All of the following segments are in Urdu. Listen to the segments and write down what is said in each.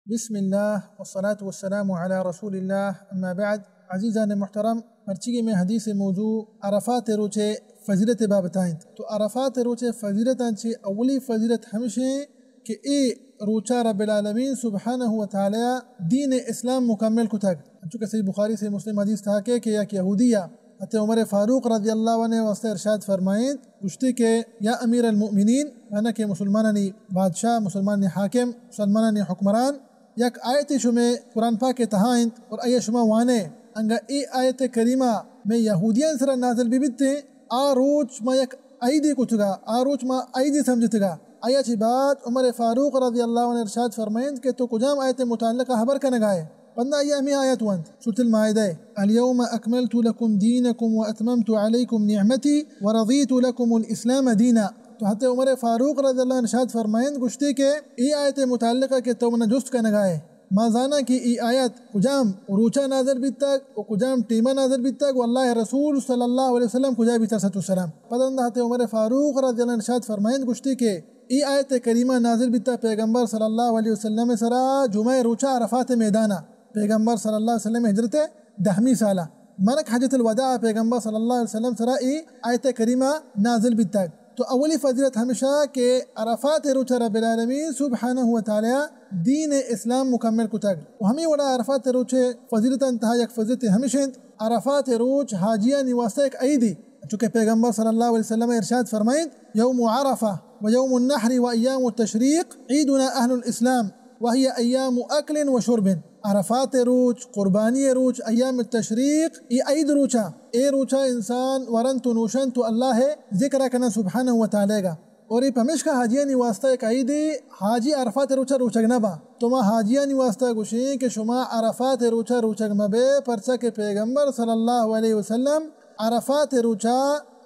بسم الله والصلاة والسلام على رسول الله اما بعد. عزیزان محترم، مرچی میں حدیث موضوع عرفات روچے فضیلت بابتائیں. تو عرفات روچے فضیلت انچی اولی فضیلت ہمشہ کہ اے روچا رب العالمین سبحانہ وتعالی دین اسلام مکمل کو تک. چونکہ صحیح بخاری سے مسلم حدیث تھا کہ یک یہودیہ حتی عمر فاروق رضی اللہ عنہ واسطے ارشاد فرمائیں گشتی کہ یا امیر المؤمنین، مانا کہ مسلمانانی بادشاہ، مسلمانی حاکم، مسلمانانی حکمران، یک آیت شمع قرآن پاک تہائیں اور ای شما وانے انگا ای آیت کریمہ میں یہودیان سر نازل بیتے آروچ ما یک عیدی کتگا، آروچ ما عیدی سمجھتگا. آیا چی بات عمر فاروق رضی اللہ عنہ ارشاد فرمائیں کہ تو کجام آیت متعلقہ خبر کنگائے بندہ یہ ہمیں آیت وانت سورة المائدہ اليوم اکملت لکم دینکم واتممت علیکم نعمتی ورضیت لکم الاسلام دینا. تو حتی عمر فاروق رضی اللہ عنہ ارشاد فرمائیں گشتی کہ ای آیت متعلقہ کہ تو منہ جست کنگائے ما زانا کہ ای آیت کجام روچا نازل بیتاک و کجام ٹیمہ نازل بیتاک واللہ رسول صلی اللہ علیہ وسلم کجا بیتا ستو السلام. پتندہ حتی عمر فاروق رضی اللہ عنہ ارشاد فرمائیں گشتی کہ ای آیت کریمہ نازل بیتا پیغمبر صلی اللہ علیہ وسلم سرا جمعہ روچا عرفات میدانہ. پیغمبر صلی اللہ علیہ وسلم ہجرت 10 سالہ منک حجت الوداع پیغمبر صلی اللہ علیہ وسلم سرا ای آیت کریمہ نازل بیتاک. تو اولی فضیلت ہمیشہ کہ عرفات روچا رب العالمین سبحانہ وتعالی دین اسلام مکمل کتگ. و ہمیں وڑا عرفات روچے فضیلت انتہا یک فضیلت ہمیشہ عرفات روچ حاجیہ نواسطہ ایک عیدی. چونکہ پیغمبر صلی اللہ علیہ وسلم ارشاد فرمائیں یوم عرفہ و یوم النحر و ایام التشریق عیدنا اہل الاسلام وہی ایام اکل و شرب. عرفات روچ، قربانی روچ، ایام التشریق یہ عید روچا، اے روچا انسان ورن تو نوشن تو اللہ ہے ذکر کنا سبحانہ وتعالی گا. اور یہ پمیش کا حاجیانی واسطہ ایک عید حاجی عرفات روچا روچگ نبا. تو ما حاجیانی واسطہ گوشیں کہ شما عرفات روچا روچگ مبے پرچا کہ پیغمبر صلی اللہ علیہ وسلم عرفات روچا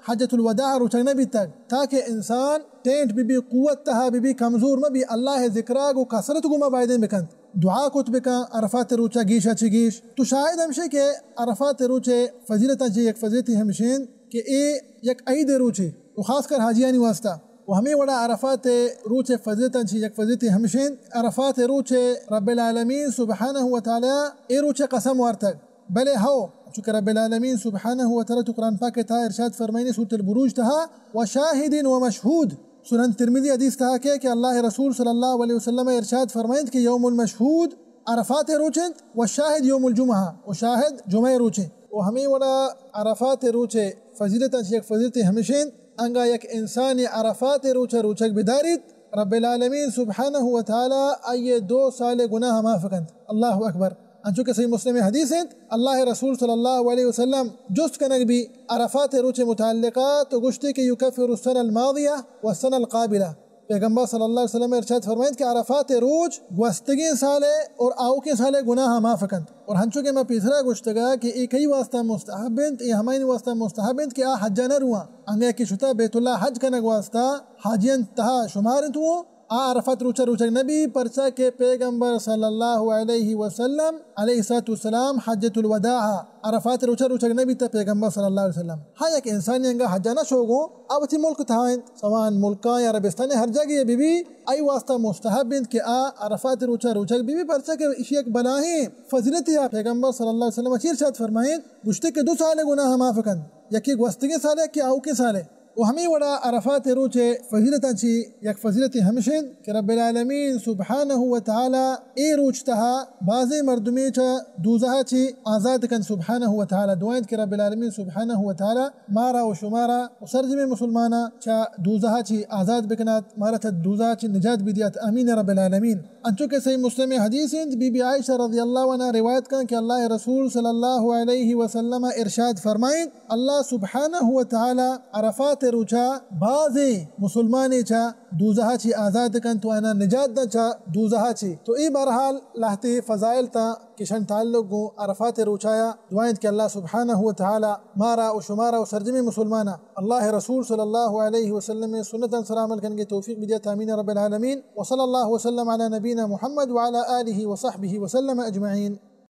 حجت الوداع روچگ نبی تک تاکہ انسان ٹینٹ بھی قوت تہا بھی کمزور میں بھی اللہ ذکرہ کو کثرت کو مبائدیں بکند دعا کت بکا عرفات روچا گیشا چگیش. تو شاید ہمشے کہ عرفات روچے فضیلتاں چی یک فضیلتی ہمشین کہ اے یک عید روچے و خاص کر حاجیانی واسطہ. و ہمیں وڑا عرفات روچے فضیلتاں چی یک فضیلتی ہمشین عرفات روچے رب العالمین سبحانہ وتعالی اے روچے قسم وارتک بلے ہو چونکہ رب العالمین سبحانہ وتعالی تو قرآن پاک تھا ارشاد فرمائنی سورة البروج تھا وشاہد ومشہود. سنن ترمذی حدیث تھا کہ اللہ رسول صلی اللہ علیہ وسلم ارشاد فرمائند کہ یوم المشہود عرفات روچند والشاہد یوم الجمعہ و شاہد جمعہ روچے. و ہمیں وڑا عرفات روچے فضیلتاں یک فضیلت ہمشین انگا یک انسانی عرفات روچا روچک بدارید رب العالمین سبحانہ وتعالی آئیے 2 سال گناہ معاف کند. اللہ اکبر. انچونکہ صحیح مسلم حدیث ہیں اللہ رسول صلی اللہ علیہ وسلم جست کنگ بھی عرفات روچے متعلقہ تو گشتی کہ یکفر السنہ الماضیہ والسنہ القابلہ. پیغمبر صلی اللہ علیہ وسلم ارشاد فرمائند کہ عرفات روچ گوستگی سالے اور آؤ کے سالے گناہ معاف کند. اور ہنچو کہ میں پیسرا گشتگا کہ ایک ہی واسطہ مستحبند یہ ہمائن واسطہ مستحبند کہ حجہ نہ رواں انگے کی شتا بیت اللہ حج کنگ واسطہ حاجین تہا شمارند ہوں عرفات روچا روچک نبی پرچا کے پیغمبر صلی اللہ علیہ وسلم علیہ السلام حجت الوداع عرفات روچا روچک نبی تا پیغمبر صلی اللہ علیہ وسلم. ہاں یک انسانی انگا حجہ نہ شوگو اب تی ملک تھائیں سوان ملکاں یا عربستان ہر جگہ بی بی ای واسطہ مستحب بند کہ عرفات روچا روچک بی بی پرچا کے اسی ایک بلاہیں فضیلت ہے. پیغمبر صلی اللہ علیہ وسلم اچھی ارشاد فرمائیں گشتے کے 2 سال گناہ معاف کند یکی گوستگی سالے کہ آؤ کے سالے. و ہمیں وڑا عرفات روچے فضیلتاں چی یک فضیلتی ہمشن کہ رب العالمین سبحانہ وتعالی اے روچ تہا بعضی مردمی چا دوزہا چی آزاد کن سبحانہ وتعالی. دعائیں کہ رب العالمین سبحانہ وتعالی مارا و شمارا و سرجم مسلمانا چا دوزہا چی آزاد بکنات مارا تا دوزہا چی نجات بدیات آمین رب العالمین. انچونکہ صحیح مسلم حدیث ہیں بی بی عائشہ رضی اللہ عنہ روایت کن کہ اللہ رسول صلی اللہ علیہ وسلم ارشاد فرمائیں اللہ سبحانہ وتعالی عرفات روچا بعضی مسلمانی چا دوزہا چی آزاد کن تو انا نجات دا چا دوزہا چی. تو ای بہرحال لہتی فضائل تا کشن تعلق گو عرفات روچایا دعائیں کہ اللہ سبحانہ وتعالی مارا و شمارا و سرجمی مسلمانا اللہ رسول صلی اللہ علیہ وسلم سنتا سلام کن کے توفیق بدیت آمین رب العالمین. وصلی اللہ وسلم علی نبینا محمد وعلی آلہ وصحبہ وسلم اجمعین.